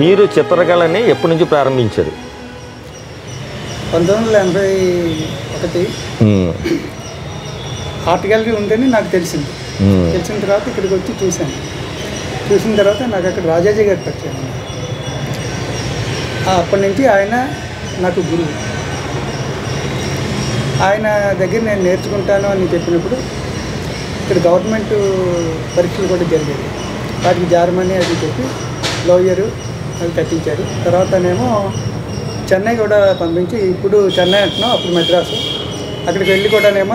మీరు చిత్రకళని ఎప్పటి నుంచి ప్రారంభించారు? 1981 ఆర్ట్ గ్యాలరీ ఉందని నాకు తెలిసింది. తెలిసిన తర్వాత ఇక్కడికి వచ్చి చూశాను. చూసిన తర్వాత నాకు అక్కడ రాజాజీ గారు పరిచయం. అప్పటి నుంచి ఆయన నాకు గురువు. ఆయన దగ్గర నేను నేర్చుకుంటాను అని చెప్పినప్పుడు ఇక్కడ గవర్నమెంట్ పరీక్షలు కూడా జరిగాయి. వాటికి జారమని అది చెప్పి లోయరు అది కట్టించారు. తర్వాతనేమో చెన్నై కూడా పంపించి, ఇప్పుడు చెన్నై అంటున్నాం, అప్పుడు మద్రాసు, అక్కడికి వెళ్ళి కూడానేమో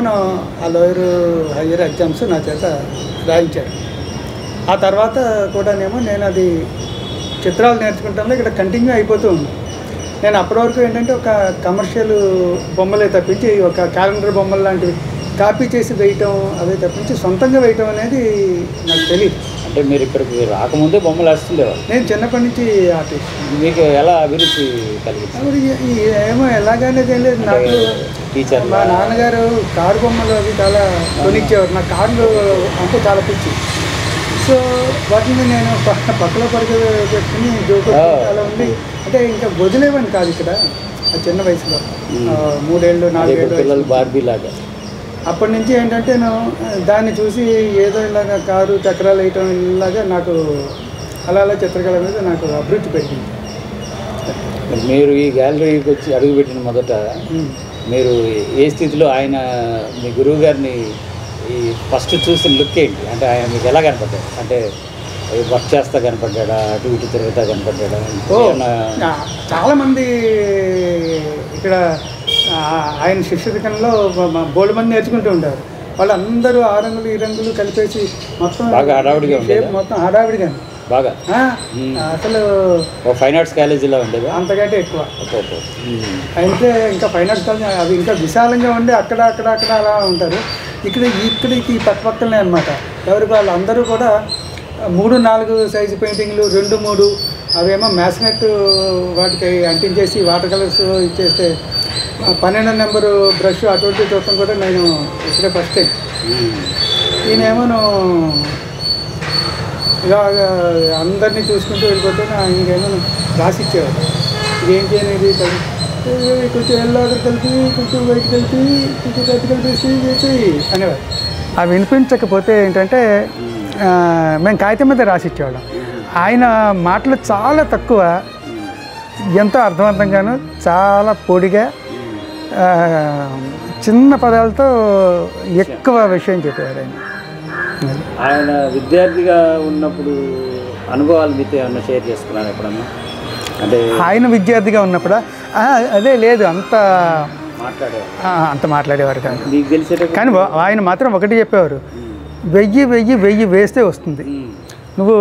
ఆ లోయరు హయ్యర్ ఎగ్జామ్స్ నా చేత రాయించారు. ఆ తర్వాత కూడానేమో నేను అది చిత్రాలు నేర్చుకుంటాను ఇక్కడ కంటిన్యూ అయిపోతూ ఉంది. నేను అప్పటి వరకు ఏంటంటే ఒక కమర్షియల్ బొమ్మలే తప్పించి, ఒక క్యాలెండర్ బొమ్మలు లాంటివి కాపీ చేసి వేయటం అవే తప్పించి సొంతంగా వేయటం అనేది నాకు తెలియదు. అంటే మీరు ఇక్కడికి రాకముందే బొమ్మలు వేస్తుండేవారు? నేను చిన్నప్పటి నుంచి ఆర్టిస్ట్. మీకు ఎలా అభిరుచి కలిగింది? ఏమో ఎలాగనేది ఏం లేదు. నాకు టీచర్ మా నాన్నగారు కారు బొమ్మలు అవి చాలా కొనిచ్చేవారు. నా కార్లు అంటే చాలా పిచ్చి. సో వాటిని నేను పక్కలో పెట్టుకుని జోకు అలా ఉంది. అంటే ఇంకా వదిలేవని కాదు ఇక్కడ ఆ చిన్న వయసులో, 3 ఏళ్ళు 4 ఏళ్ళు పిల్లలు బార్బీ లాగా. అప్పటి నుంచి ఏంటంటే నేను దాన్ని చూసి ఏదో ఇలాగా కారు చక్రాలు వేయటం ఇలాగా నాకు అలా చిత్రకళ మీద నాకు అభివృద్ధి పెరిగింది. మీరు ఈ గ్యాలరీకి వచ్చి అడుగుపెట్టిన మొదట మీరు ఏ స్థితిలో ఆయన మీ గురువు గారిని ఈ ఫస్ట్ చూసిన లుక్ ఏంటి? అంటే ఆయన మీకు ఎలా కనపడ్డాడు? అంటే వర్క్ చేస్తా కనపడ్డా, అటు ఇటు తిరుగుతా కనపడ్డా? చాలామంది ఇక్కడ ఆయన శిష్యరికంలో బోల్డ్ మంది నేర్చుకుంటూ ఉంటారు. వాళ్ళందరూ ఆ రంగులు ఈ రంగులు కలిపేసి మొత్తం బాగా హడావిడిగా ఉండేది. మొత్తం హడావిడిగా బాగా అసలు ఫైన్ ఆర్ట్స్ కాలేజీలో ఉండేది అంతకంటే ఎక్కువ. అయితే ఇంకా ఫైన్ ఆర్ట్స్ కాలేజీ అవి ఇంకా విశాలంగా ఉండి అక్కడ అలా ఉంటారు. ఇక్కడికి పక్కనే అనమాట. ఎవరికి వాళ్ళు అందరూ కూడా 3-4 సైజు పెయింటింగ్లు, 2-3 అవేమో మ్యాస్నెట్ వాటికి అంటించేసి వాటర్ కలర్స్ ఇచ్చేస్తే 12 నెంబరు బ్రష్ అటువంటి చూడటం కూడా నేను ఇక్కడే ఫస్ట్ టైం. ఈయనేమో ఇలా అందరినీ చూసుకుంటూ వెళ్ళిపోతే ఇంకేమో రాసిచ్చేవాడు. ఇదేంటి అనేది కొంచెం ఎల్లాగ కలిపి, కొంచెం వైట్ కలిపి, కొంచెం గట్టి కలిపేసి చేసి అనేవాడు. అవి వినిపించకపోతే ఏంటంటే మేము కాగితం మీద రాసిచ్చేవాళ్ళం. ఆయన మాటలు చాలా తక్కువ, ఎంతో అర్థవంతంగాను, చాలా పొడిగా, చిన్న పదాలతో ఎక్కువ విషయం చెప్పేవారు ఆయన. ఆయన విద్యార్థిగా ఉన్నప్పుడు అనుభవాలు మీతో ఏమన్నా షేర్ చేసుకున్నాను ఎప్పుడన్నా? అంటే ఆయన విద్యార్థిగా ఉన్నప్పుడు అదే లేదు, అంత మాట్లాడేవారు కాదు. మీకు తెలిసే కానీ ఆయన మాత్రం ఒకటి చెప్పేవారు, 1000 వేస్తే వస్తుంది. నువ్వు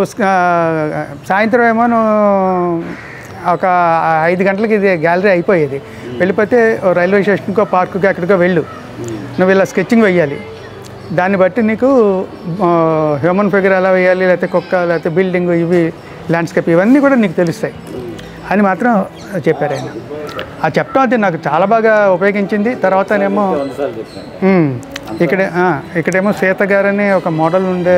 సాయంత్రం ఏమో ఒక 5 గంటలకి ఇది గ్యాలరీ అయిపోయేది. వెళ్ళిపోతే రైల్వే స్టేషన్కో పార్కుకో ఎక్కడికో వెళ్ళు, నువ్వు ఇలా స్కెచ్చింగ్ వేయాలి. దాన్ని బట్టి నీకు హ్యూమన్ ఫిగర్ ఎలా వేయాలి, లేకపోతే కుక్క, లేకపోతే బిల్డింగ్, ఇవి ల్యాండ్స్కేప్, ఇవన్నీ కూడా నీకు తెలుస్తాయి అని మాత్రం చెప్పారు ఆయన. ఆ చెప్పడం అది నాకు చాలా బాగా ఉపయోగించింది. తర్వాతనేమో ఇక్కడేమో సీత గారని ఒక మోడల్ ఉండే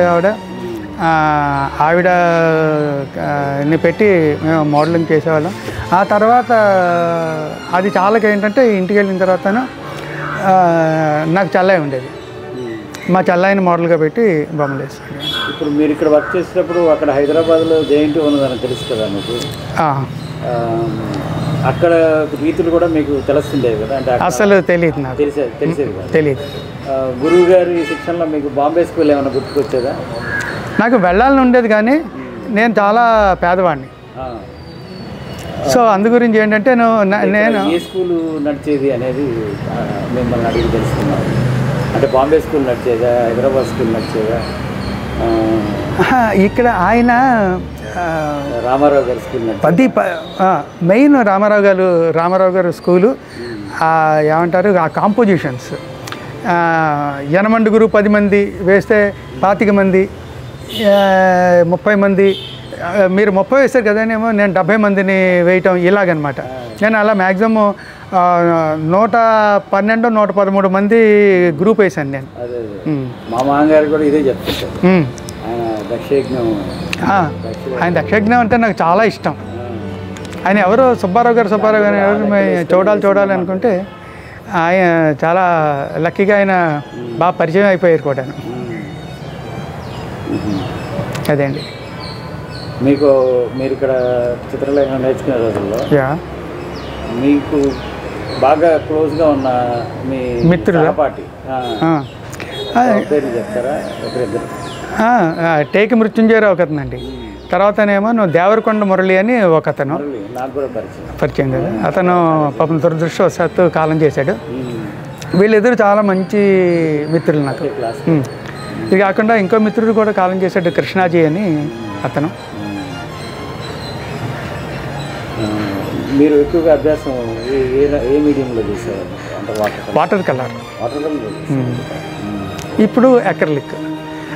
ఆవిడని పెట్టి మేము మోడలింగ్ చేసేవాళ్ళం. ఆ తర్వాత అది చాలా ఏంటంటే ఇంటికి వెళ్ళిన తర్వాత నాకు చల్లయ్య ఉండేది. మా చల్లయ్యని మోడల్గా పెట్టి బొమ్మలు వేస్తాను. ఇప్పుడు మీరు ఇక్కడ వర్క్ చేసేటప్పుడు అక్కడ హైదరాబాద్లో జేఎన్టీ ఉన్నదని తెలుసు కదా మీకు? అక్కడ రీతులు కూడా మీకు తెలుస్తుండేవి కదా? అంటే అసలు తెలియదు నాకు. తెలిసేది తెలియదు. గురువు గారి శిక్షణలో మీకు బాంబే స్కూల్ ఏమైనా గుర్తుకొచ్చేదా? నాకు వెళ్ళాలని ఉండేది కానీ నేను చాలా పేదవాడిని. సో అందు గురించి ఏంటంటే నేను ఏ స్కూలు నడిచేది అనేది మిమ్మల్ని అడిగి తెలుసుకున్నాను. అంటే బాంబే స్కూల్ నడిచేదా, హైదరాబాద్ స్కూల్ నడిచేదా? ఇక్కడ ఆయన రామారావు గారి స్కూల్ మెయిన్ రామారావు గారు స్కూలు ఏమంటారు, ఆ కాంపోజిషన్స్ 8 10 మంది వేస్తే 25 మంది, 30 మంది, మీరు 30 వేస్తారు కదానేమో నేను 70 మందిని వేయటం ఇలాగనమాట. నేను అలా మ్యాక్సిమం 112 113 మంది గ్రూప్ వేసాను నేను. మా మామగారు కూడా ఇదే చెప్తారు. ఆయన దక్షయజ్ఞం అంటే నాకు చాలా ఇష్టం. ఆయన ఎవరో సుబ్బారావు గారు అని ఎవరు చూడాలి అనుకుంటే ఆయన చాలా లక్కీగా ఆయన బాగా పరిచయం అయిపోయారు కూడా. అదే అండి. మీరు ఇక్కడ చిత్రలేఖనం నేర్చుకునే రోజుల్లో మీకు బాగా క్లోజ్గా ఉన్న మీ మిత్రుల పార్టీ చెప్తారా? టేకి మృత్యుంజయరావు ఒకతనండి. తర్వాతనేమో దేవరకొండ మురళి అని ఒక అతను పరిచయం కదా. అతను పాపం దురదృష్టవశాత్తు కాలం చేశాడు. వీళ్ళిద్దరు చాలా మంచి మిత్రులు నాకు. ఇది కాకుండా ఇంకో మిత్రుడు కూడా కాలం చేశాడు, కృష్ణాజీ అని అతను. మీరు ఎక్కువగా అభ్యాసం ఏ మీడియంలో చేసేవారు? వాటర్ కలర్, ఇప్పుడు అక్రిలిక్.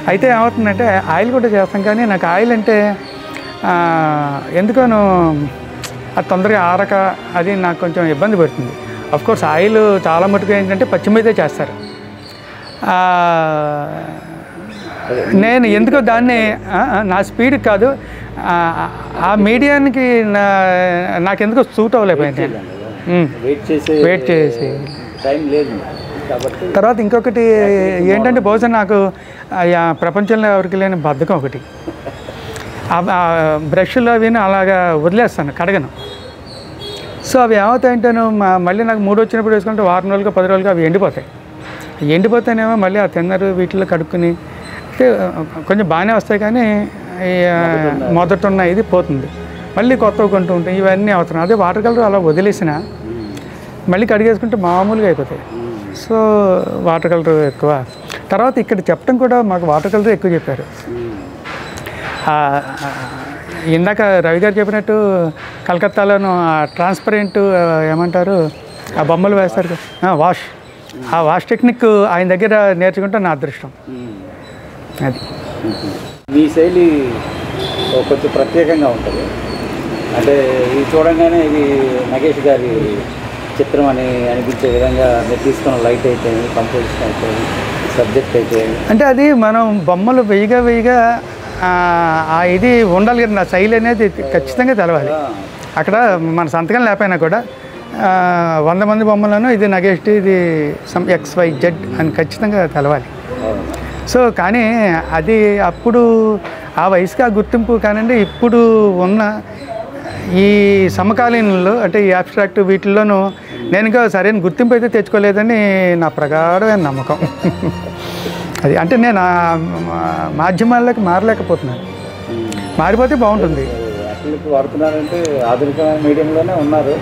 అయితే ఏమవుతుందంటే ఆయిల్ కూడా చేస్తాం, కానీ నాకు ఆయిల్ అంటే ఎందుకనో అది తొందరగా ఆరక అది నాకు కొంచెం ఇబ్బంది పడుతుంది. అఫ్కోర్స్ ఆయిల్ చాలా మటుకు ఏంటంటే పచ్చి మీదే చేస్తారు. నేను ఎందుకో దాన్ని నా స్పీడ్కి కాదు, ఆ మీడియానికి నాకెందుకో సూట్ అవ్వలేకపోయింది. వెయిట్ చేసి తర్వాత ఇంకొకటి ఏంటంటే బహుశా నాకు ప్రపంచంలో ఎవరికి లేని బద్ధకం ఒకటి. బ్రష్లు అవి అలాగా వదిలేస్తాను, కడగను. సో అవి ఏమవుతాయంటేను మళ్ళీ నాకు మూడు వచ్చినప్పుడు వేసుకుంటే వారం రోజులుగా 10 రోజులుగా అవి ఎండిపోతాయి. ఎండిపోతేనేమో మళ్ళీ ఆ తిన్నరు వీటిలో కడుక్కుని అంటే కొంచెం బాగానే వస్తాయి, కానీ మొదటున్న ఇది పోతుంది, మళ్ళీ కొత్తవి కొంటూ ఉంటాయి. ఇవన్నీ అవుతున్నాయి. అదే వాటర్ కలర్ అలా వదిలేసిన మళ్ళీ కడిగేసుకుంటే మామూలుగా అయిపోతాయి. సో వాటర్ కలర్ ఎక్కువ. తర్వాత ఇక్కడ చెప్పడం కూడా మాకు వాటర్ కలర్ ఎక్కువ చెప్పారు. ఇందాక రవి గారు చెప్పినట్టు కలకత్తాలోను ట్రాన్స్పరెంట్ ఏమంటారు ఆ బొమ్మలు వేస్తారు వాష్, ఆ వాష్ టెక్నిక్ ఆయన దగ్గర నేర్చుకుంటే నా అదృష్టం. అది మీ శైలి కొంచెం ప్రత్యేకంగా ఉంటుంది. అంటే ఇది చూడంగానే ఇది నగేష్ గారి చిత్రం అని అనిపించే విధంగా మీరు తీసుకున్న లైట్ అయితే, కంపోజిషన్ అయితే, సబ్జెక్ట్ అయితే, అంటే అది మనం బొమ్మలు వెయ్యిగా ఇది ఉండాలి కదా. నా శైలి అనేది ఖచ్చితంగా తెలవాలి. అక్కడ మన సంతకం లేకపోయినా కూడా 100 మంది బొమ్మలను ఇది నగేష్, ఇది XYZ అని ఖచ్చితంగా తెలవాలి. సో కానీ అది అప్పుడు ఆ వయసుకి ఆ గుర్తింపు కానివ్వండి, ఇప్పుడు ఉన్న ఈ సమకాలీనంలో అంటే ఈ అబ్స్ట్రాక్ట్ వీటిల్లోనూ నేను ఇంకా సరైన గుర్తింపు అయితే తెచ్చుకోలేదని నా ప్రగాఢమైన నమ్మకం. అది అంటే నేను మాధ్యమాల్లోకి మారలేకపోతున్నాను. మారిపోతే బాగుంటుంది. వాడుతున్నారంటే ఆధునిక మీడియంలోనే ఉన్నారు.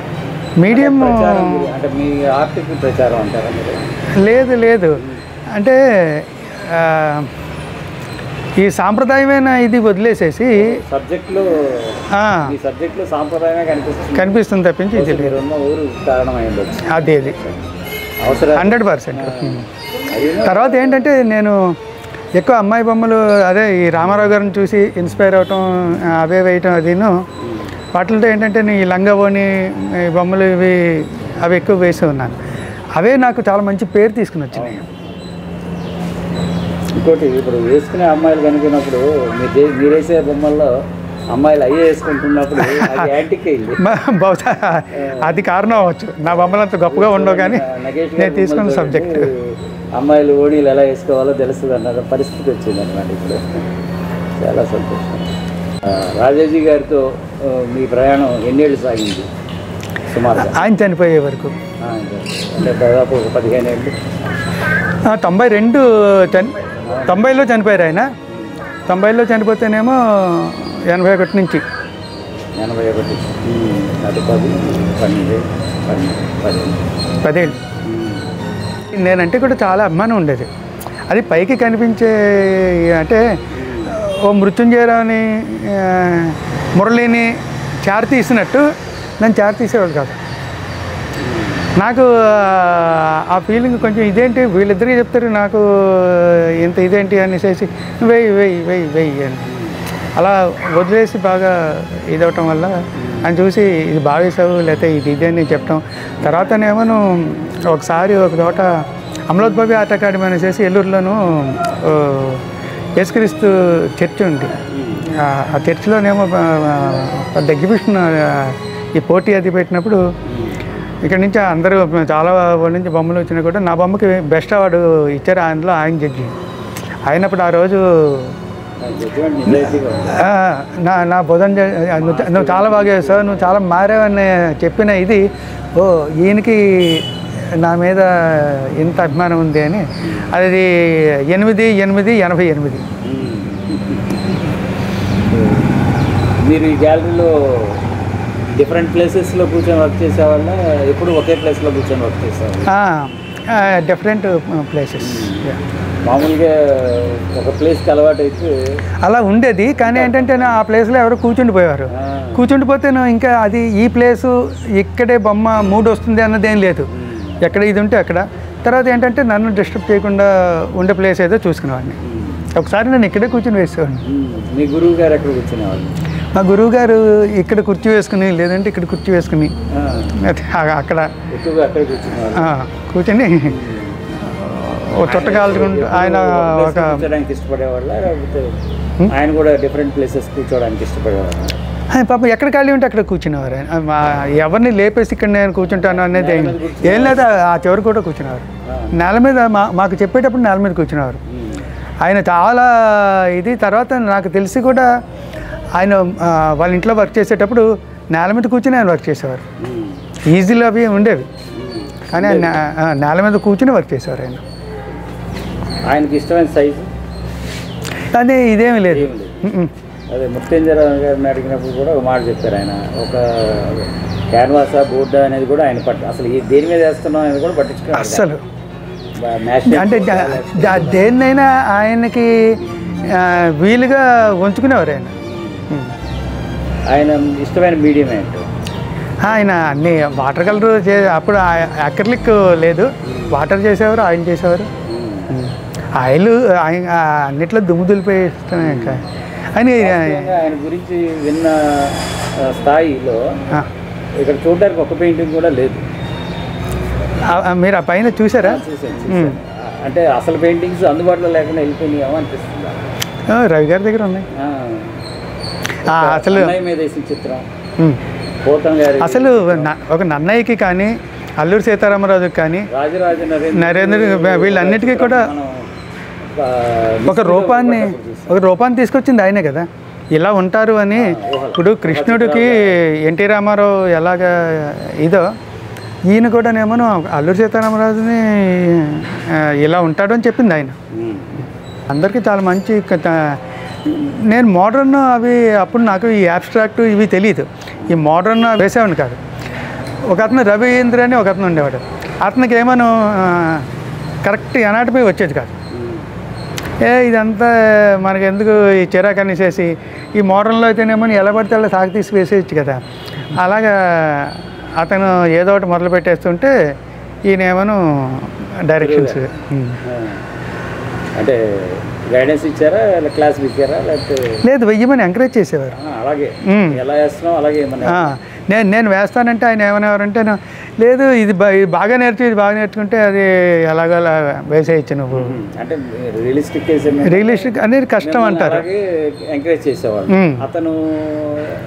మీడియం అంటే మీ ఆర్టిక్ ప్రచారం అంటారా? లేదు అంటే ఈ సాంప్రదాయమైన ఇది వదిలేసేసి సబ్జెక్టులో సాంప్రదాయమే కనిపిస్తుంది తప్పించి ఇది లేదు. ఊరు కారణమైంది అది 100%. తర్వాత ఏంటంటే నేను ఎక్కువ అమ్మాయి బొమ్మలు అదే ఈ రామారావు గారిని చూసి ఇన్స్పైర్ అవటం, అవే వేయటం అదిను. వాటితో ఏంటంటే నేను ఈ లంగావోని బొమ్మలు అవి ఎక్కువ వేసి ఉన్నాను. అవే నాకు చాలా మంచి పేరు తీసుకుని వచ్చినాయి. ఇంకోటి ఇప్పుడు వేసుకునే అమ్మాయిలు కనుకున్నప్పుడు మీరు వేసే బొమ్మల్లో అమ్మాయిలు అయ్యే వేసుకుంటున్నప్పుడు బహుశా అది కారణం అవ్వచ్చు. నా బొమ్మలు అంత గొప్పగా ఉండవు, కానీ నేను తీసుకున్న సబ్జెక్ట్ అమ్మాయిలు ఓణీలు ఎలా వేసుకోవాలో తెలుస్తుంది అన్న పరిస్థితి వచ్చింది అన్నమాట. ఇప్పుడు చాలా సంతోషం. రాజాజీ గారితో మీ ప్రయాణం ఎన్నేళ్ళు సాగింది సుమారు? ఆయన చనిపోయే వరకు అంటే దాదాపు 15 ఏళ్ళు. 90లో చనిపోయారు ఆయన. 90లో చనిపోతేనేమో 81 నుంచి 10 ఏళ్ళు. నేనంటే కూడా చాలా అభిమానం ఉండేది. అది పైకి కనిపించే అంటే ఓ మృత్యుంజయరావుని మురళిని చారి తీసినట్టు నన్ను చారి తీసేవాడు కాదు. నాకు ఆ ఫీలింగ్ కొంచెం ఇదేంటి వీళ్ళిద్దరికీ చెప్తారు, నాకు ఇంత ఇదేంటి అనేసి వెయ్యి అని అలా వదిలేసి బాగా ఇదవటం వల్ల అని చూసి ఇది బాగా వేసావు లేకపోతే ఇది అని చెప్పటం. తర్వాతనేమో ఒకసారి ఒక చోట అమలోద్భవి ఆర్ట్ అకాడమీ అనేసి ఏలూరులోనూ యేసుక్రీస్తు చర్చ్ ఉంది. ఆ చర్చిలోనేమో పెద్ద ఎగ్జిబిషన్ ఈ పోటీ అది పెట్టినప్పుడు ఇక్కడ నుంచి అందరూ చాలా ఊళ్ళ నుంచి బొమ్మలు వచ్చినా కూడా నా బొమ్మకి బెస్ట్ అవార్డు ఇచ్చారు. అందులో ఆయన జడ్జి అయినప్పుడు ఆ రోజు నా బుధన్ నువ్వు చాలా బాగా చేస్తావు, నువ్వు చాలా మారావని చెప్పిన ఇది ఈయనకి నా మీద ఇంత అభిమానం ఉంది అని. అది 8/8/88. మీరు ఈ గ్యాలరీలో డిఫరెంట్ ప్లేసెస్లో కూర్చొని వర్క్ చేసేవాళ్ళ ఎప్పుడు ఒకే ప్లేస్లో కూర్చొని వర్క్ చేసేవాళ్ళు? Different places. మామూలుగా ఒక ప్లేస్కి అలవాటు అయితే అలా ఉండేది, కానీ ఏంటంటే ఆ ప్లేస్లో ఎవరో కూర్చుండిపోయారు. కూర్చుండిపోతే ఇంకా అది ఈ ప్లేసు ఇక్కడే బొమ్మ మూడు వస్తుంది అన్నది ఏం లేదు. ఎక్కడ ఇది ఉంటే అక్కడ. తర్వాత ఏంటంటే నన్ను డిస్టర్బ్ చేయకుండా ఉండే ప్లేస్ ఏదో చూసుకునేవాడిని. ఒకసారి నేను ఇక్కడే కూర్చొని వేసేవాడిని. మీ గురువు గారు ఎక్కడ కూర్చునేవాళ్ళు? మా గురువు గారు ఇక్కడ కుర్చీ వేసుకుని, లేదంటే ఇక్కడ కుర్చీ వేసుకుని అక్కడ కూర్చొని చుట్ట కాల్చుకుంటూ ఆయన ఒక ఇష్టపడేవాళ్ళ, లేకపోతే ఆయన కూడా డిఫరెంట్ ప్లేసెస్ కూర్చోవడానికి ఇష్టపడేవాళ్ళు? పాప ఎక్కడ ఖాళీ ఉంటే అక్కడ కూర్చునేవారు. ఎవరిని లేపేసి ఇక్కడ నేను కూర్చుంటాను అనేది ఏం లేదు. ఆ చివరి కూడా కూర్చునేవారు. నేల మీద మాకు చెప్పేటప్పుడు నేల మీద కూర్చునేవారు. ఆయన చాలా ఇది. తర్వాత నాకు తెలిసి కూడా ఆయన వాళ్ళ ఇంట్లో వర్క్ చేసేటప్పుడు నేల మీద కూర్చుని ఆయన వర్క్ చేసేవారు. ఈజీలో అవి ఉండేవి, కానీ ఆయన నేల మీద కూర్చుని వర్క్ చేసేవారు. ఆయనకి ఇష్టమైన సైజు అదే ఇదేమీ లేదు. అదే ముత్యంజరావు గారిని అడిగినప్పుడు కూడా ఒక మాట చెప్పారు. ఆయన ఒక క్యాన్వాసా బోర్డు అనేది కూడా ఆయన అసలు దేని మీద వేస్తున్నాం అనేది కూడా పట్టించుకున్నారు అసలు. అంటే దేన్నైనా ఆయనకి వీలుగా ఉంచుకునేవారు. ఆయన ఇష్టమైన మీడియం ఏంటో ఆయన అన్ని వాటర్ కలర్ అప్పుడు అక్రిలిక్ లేదు, వాటర్ చేసేవారు, ఆయిల్ చేసేవారు. ఆయిల్ అన్నిట్లో దుమ్ము దులిపోయి ఇష్టమే. ఇంకా ఆయన గురించి విన్న స్థాయిలో ఇక్కడ చూడడానికి ఒక పెయింటింగ్ కూడా లేదు. మీరు ఆ పైన చూసారా? అంటే అసలు పెయింటింగ్స్ అందుబాటులో లేకుండా వెళ్ళిపోయినాయేమో అనిపిస్తుంది. రవి గారి దగ్గర ఉన్నాయి అసలు. మీద వేసిన చిత్రం పోతం గారి అసలు ఒక నన్నయ్యకి కానీ, అల్లూరి సీతారామరాజుకి కానీ, రాజరాజ నరేంద్ర వీళ్ళన్నిటికీ కూడా ఒక రూపాన్ని తీసుకొచ్చింది ఆయనే కదా. ఇలా ఉంటారు అని. ఇప్పుడు కృష్ణుడికి ఎన్టీ రామారావు ఎలాగా ఇదో, ఈయన కూడానేమో అల్లూరి సీతారామరాజుని ఇలా ఉంటాడు అని చెప్పింది ఆయన. అందరికీ చాలా మంచి. నేను మోడర్న్ అవి అప్పుడు నాకు ఈ అబ్స్ట్రాక్ట్ ఇవి తెలియదు. ఈ మోడర్న్ వేసేవాడిని కాదు. ఒక అతను రవీంద్ర అని ఒక అతను ఉండేవాడు. అతనికి ఏమో కరెక్ట్ ఎనాటమీ వచ్చేది కాదు. ఇదంతా మనకి ఎందుకు ఈ చిరాకు అనేసేసి, ఈ మోడర్న్లో అయితేనేమో ఎలా పడితే అలా సాగు తీసి వేసేయచ్చు కదా. అలాగా అతను ఏదో ఒకటి మొదలు పెట్టేస్తుంటే ఈయనేమో డైరెక్షన్స్. అంటే గైడెన్స్ ఇచ్చారా, క్లాస్ ఇచ్చారా? లేదు, వెయ్యమని ఎంకరేజ్ చేసేవారు. అలాగే ఎలా వేస్తున్నాం అలాగే. నేను వేస్తానంటే ఆయన ఏమనేవారంటే, లేదు ఇది బాగా నేర్చుకుంటే అది ఎలాగోలా వేసేయచ్చు నువ్వు. అంటే రియలిస్టిక్ అనేది కష్టం అంటారు. ఎంకరేజ్ చేసేవాళ్ళు. అతను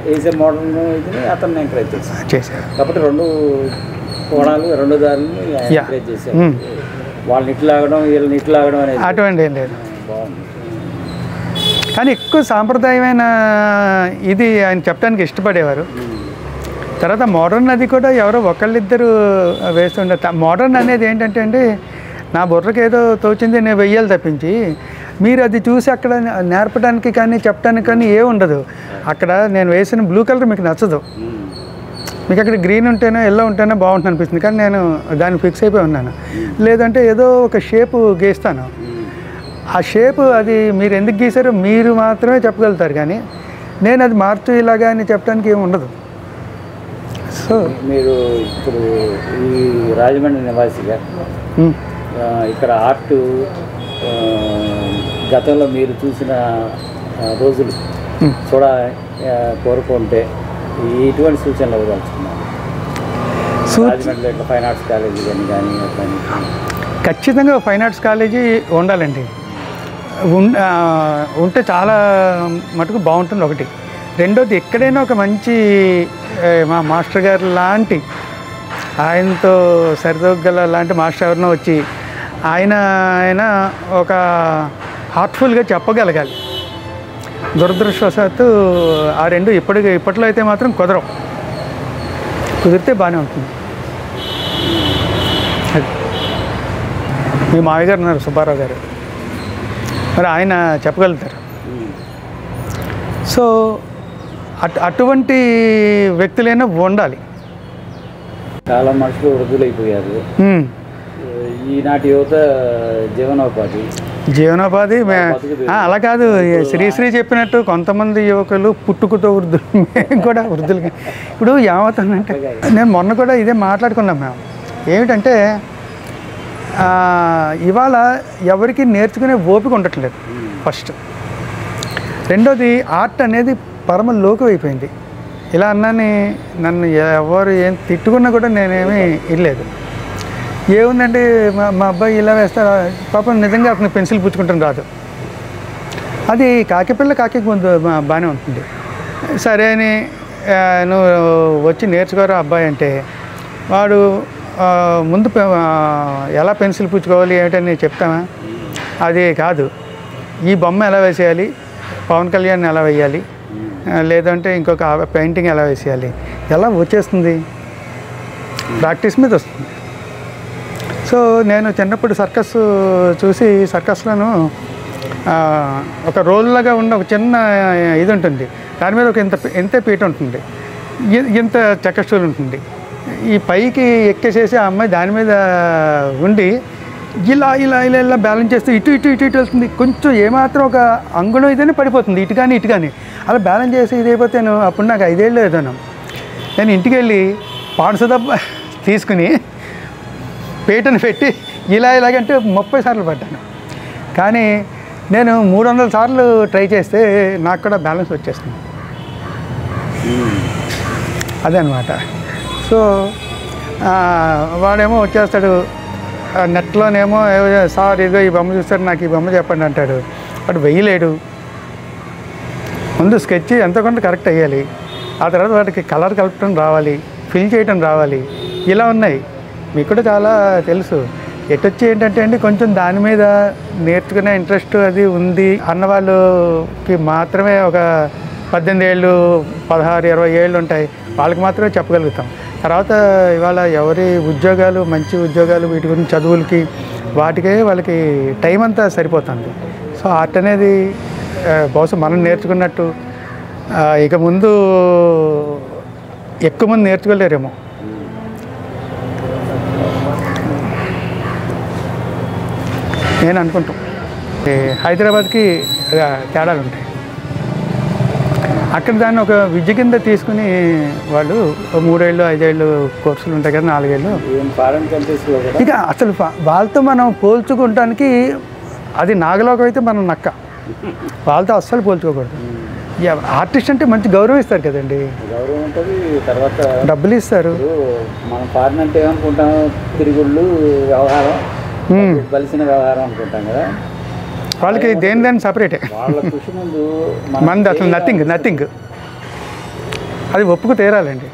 వేసే మోడల్ అతను ఎంకరేజ్ చేశారు. కాబట్టి రెండు కోణాలు, రెండు దారులు ఎంకరేజ్ చేశారు. వాళ్ళని ఇట్లా లాగడం, వీళ్ళని ఇట్లా లాగడం అనేది అటువంటి ఏం లేదు. బాగుంది. కానీ ఎక్కువ సాంప్రదాయమైన ఇది ఆయన చెప్పడానికి ఇష్టపడేవారు. తర్వాత మోడర్న్ అది కూడా ఎవరో ఒకళ్ళిద్దరు వేస్తుంటారు. మోడర్న్ అనేది ఏంటంటే అండి, నా బుర్రకి ఏదో తోచింది నేను వెయ్యాలి తప్పించి, మీరు అది చూసి అక్కడ నేర్పడానికి కానీ చెప్పడానికి కానీ ఏ ఉండదు. అక్కడ నేను వేసిన బ్లూ కలర్ మీకు నచ్చదు. మీకు అక్కడ గ్రీన్ ఉంటేనే ఎల్లో ఉంటేనే బాగుంటుంది అనిపిస్తుంది. కానీ నేను దాన్ని ఫిక్స్ అయిపోయి ఉన్నాను. లేదంటే ఏదో ఒక షేపు గీస్తాను. ఆ షేపు అది మీరు ఎందుకు గీసారో మీరు మాత్రమే చెప్పగలుగుతారు. కానీ నేను అది మార్చు ఇలాగా అని చెప్పడానికి ఏమి ఉండదు. సో మీరు ఇప్పుడు ఈ రాజమండ్రి నివాసిగా ఇక్కడ ఆర్ట్ గతంలో మీరు చూసిన రోజులు కోరుకుంటే ఎటువంటి సూచనలు ఇవ్వదలుచుకున్నారు? రాజమండ్రిలో ఫైన్ ఆర్ట్స్ కాలేజీ కానీ ఖచ్చితంగా ఫైన్ ఆర్ట్స్ కాలేజీ ఉండాలండి. ఉంటే చాలా మటుకు బాగుంటుంది. ఒకటి. రెండోది, ఎక్కడైనా ఒక మంచి మా మాస్టర్ గారు లాంటి ఆయనతో సరిదొగ్గల లాంటి మాస్టర్ ఎవరినో వచ్చి ఆయన ఒక హార్ట్ఫుల్గా చెప్పగలగాలి. దురదృష్టవశాత్తు ఆ రెండు ఇప్పట్లో అయితే మాత్రం కుదరవు. కుదిరితే బాగానే ఉంటుంది. అది మీ మావి గారు ఉన్నారు సుబ్బారావు గారు, మరి ఆయన చెప్పగలుగుతారు. సో అటువంటి వ్యక్తులైనా ఉండాలి. చాలా మనుషులు వృద్ధులైపోయారు. ఈనాటి యువత జీవనోపాధి అలా కాదు, శ్రీశ్రీ చెప్పినట్టు కొంతమంది యువకులు పుట్టుకతో వృద్ధులు, మేము కూడా వృద్ధులుగా. ఇప్పుడు ఏమవుతుందంటే, నేను మొన్న కూడా ఇదే మాట్లాడుకున్నాం మేము. ఏమిటంటే ఇవాళ ఎవరికి నేర్చుకునే ఓపిక ఉండట్లేదు ఫస్ట్. రెండోది ఆర్ట్ అనేది పరమ లోకం అయిపోయింది. ఇలా అన్నాని నన్ను ఎవరు ఏం తిట్టుకున్నా కూడా నేనేమీ ఇల్లేదు. ఏముందంటే మా అబ్బాయి ఇలా వేస్తాడు పాపం, నిజంగా అతను పెన్సిల్ పుచ్చుకుంటాను రాదు. అది కాకిపిల్ల కాకి ముందు బాగానే ఉంటుంది. సరే అని నువ్వు వచ్చి నేర్చుకోరా అబ్బాయి అంటే, వాడు ముందు ఎలా పెన్సిల్ పుచ్చుకోవాలి ఏమిటని చెప్తామా? అది కాదు. ఈ బొమ్మ ఎలా వేసేయాలి, పవన్ కళ్యాణ్ ఎలా వేయాలి, లేదంటే ఇంకొక పెయింటింగ్ ఎలా వేసేయాలి, ఎలా వచ్చేస్తుంది? ప్రాక్టీస్ మీద వస్తుంది. సో నేను చిన్నప్పుడు సర్కస్ చూసి, సర్కస్లోనూ ఒక రోల్లాగా ఉన్న ఒక చిన్న ఇది ఉంటుంది, దాని మీద ఒక ఇంత పీట ఉంటుంది, ఇంత చెక్క స్టూల్ ఉంటుంది. ఈ పైకి ఎక్కేసేసి ఆ అమ్మాయి దాని మీద ఉండి ఇలా ఇలా ఇలా ఇలా బ్యాలెన్స్ చేస్తే ఇటు ఇటు ఇటు ఇటు వెళ్తుంది. కొంచెం ఏమాత్రం ఒక అంగుళం ఇదని పడిపోతుంది, ఇటు కానీ అలా బ్యాలెన్స్ చేసి ఇది అయిపోతాను. అప్పుడు నాకు 5 ఏళ్ళు ఏదోను. నేను ఇంటికి వెళ్ళి పాన్సు దెబ్బ తీసుకుని పీటను పెట్టి ఇలాగంటే 30 సార్లు పడ్డాను. కానీ నేను 300 సార్లు ట్రై చేస్తే నాకు కూడా బ్యాలెన్స్ వచ్చేస్తుంది. అదే అనమాట. సో వాడేమో వచ్చేస్తాడు నెట్లోనేమో, సార్ ఇదిగో ఈ బొమ్మ చూస్తారు, నాకు ఈ బొమ్మ చెప్పండి అంటాడు. వాడు వేయలేడు. ముందు స్కెచ్ ఎంత కొంత కరెక్ట్ అయ్యాలి, ఆ తర్వాత వాటికి కలర్ కలపడం రావాలి, ఫిల్ చేయడం రావాలి. ఇలా ఉన్నాయి, మీకు కూడా చాలా తెలుసు. ఎటొచ్చి ఏంటంటే అండి, కొంచెం దాని మీద నేర్చుకునే ఇంట్రెస్ట్ అది ఉంది అన్నవాళ్ళకి మాత్రమే ఒక 18 ఏళ్ళు 16 20 ఏళ్ళు ఉంటాయి, వాళ్ళకి మాత్రమే చెప్పగలుగుతాం. తర్వాత ఇవాళ ఎవరి ఉద్యోగాలు, మంచి ఉద్యోగాలు, వీటి గురించి చదువులకి వాటికే వాళ్ళకి టైం అంతా సరిపోతుంది. సో ఆర్ట్ అనేది బహుశా మనం నేర్చుకున్నట్టు ఇక ముందు ఎక్కువ మంది నేర్చుకోలేరేమో. నేను అనుకుంటాం హైదరాబాద్కి తేడాలు ఉంటాయి. అక్కడ దాన్ని ఒక విద్య కింద తీసుకుని వాళ్ళు 3 ఏళ్ళు 5 ఏళ్ళు కోర్సులు ఉంటాయి కదా, 4 ఏళ్ళు. ఇక అసలు వాళ్ళతో మనం పోల్చుకోవడానికి అది నాగలోకం అయితే మనం నక్క, వాళ్ళతో అస్సలు పోల్చుకోకూడదు. ఆర్టిస్ట్ అంటే మంచి గౌరవం ఇస్తారు కదండి, గౌరవం ఉంటుంది. తర్వాత డబ్బులు ఇస్తారు. మనం ఫారిన్ అంటే ఏమనుకుంటాం, తిరుగుళ్ళు వ్యవహారం, బలిసిన వ్యవహారం అనుకుంటాం కదా. వాళ్ళకి దేని సపరేటే. వాళ్ళ కృషి ముందు మనది అసలు నథింగ్. అది ఒప్పుకు తీరాలండి.